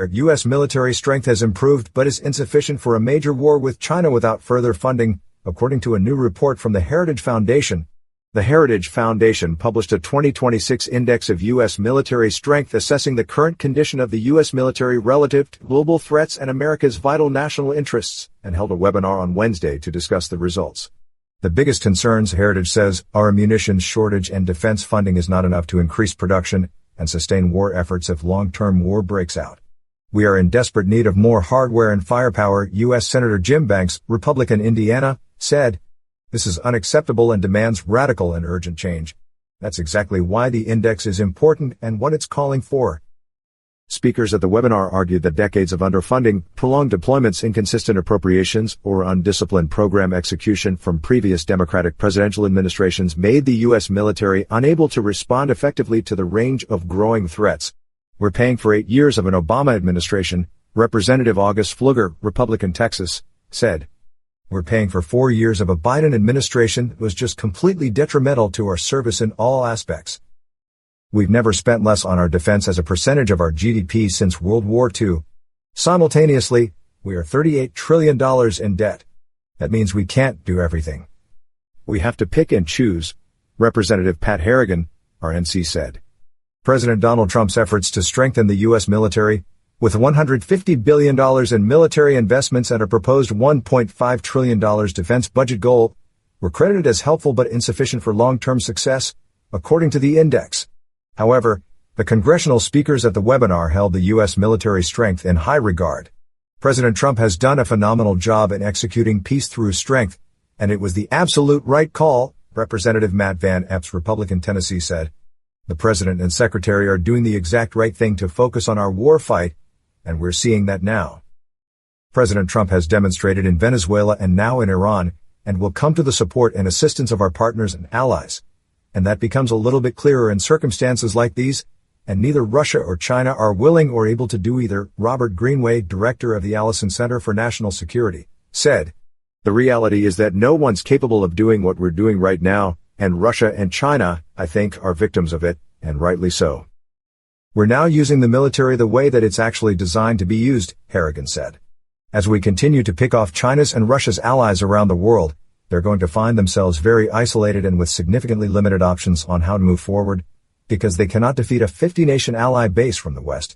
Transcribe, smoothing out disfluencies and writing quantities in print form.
U.S. military strength has improved but is insufficient for a major war with China without further funding, according to a new report from the Heritage Foundation. The Heritage Foundation published a 2026 index of U.S. military strength assessing the current condition of the U.S. military relative to global threats and America's vital national interests, and held a webinar on Wednesday to discuss the results. The biggest concerns, Heritage says, are munitions shortage and defense funding is not enough to increase production and sustain war efforts if long-term war breaks out. We are in desperate need of more hardware and firepower, U.S. Senator Jim Banks, Republican Indiana, said. This is unacceptable and demands radical and urgent change. That's exactly why the index is important and what it's calling for. Speakers at the webinar argued that decades of underfunding, prolonged deployments, inconsistent appropriations, or undisciplined program execution from previous Democratic presidential administrations made the U.S. military unable to respond effectively to the range of growing threats. We're paying for 8 years of an Obama administration, Representative August Pfluger, Republican Texas, said. We're paying for 4 years of a Biden administration that was just completely detrimental to our service in all aspects. We've never spent less on our defense as a percentage of our GDP since World War II. Simultaneously, we are $38 trillion in debt. That means we can't do everything. We have to pick and choose, Representative Pat Harrigan, RNC said. President Donald Trump's efforts to strengthen the U.S. military, with $150 billion in military investments and a proposed $1.5 trillion defense budget goal, were credited as helpful but insufficient for long-term success, according to the index. However, the congressional speakers at the webinar held the U.S. military strength in high regard. President Trump has done a phenomenal job in executing peace through strength, and it was the absolute right call, Representative Matt Van Epps, Republican Tennessee, said. The President and Secretary are doing the exact right thing to focus on our war fight, and we're seeing that now. President Trump has demonstrated in Venezuela and now in Iran, and will come to the support and assistance of our partners and allies. And that becomes a little bit clearer in circumstances like these, and neither Russia or China are willing or able to do either, Robert Greenway, director of the Allison Center for National Security, said. The reality is that no one's capable of doing what we're doing right now, and Russia and China, I think, are victims of it, and rightly so. We're now using the military the way that it's actually designed to be used, Harrigan said. As we continue to pick off China's and Russia's allies around the world, they're going to find themselves very isolated and with significantly limited options on how to move forward, because they cannot defeat a 50-nation ally base from the West.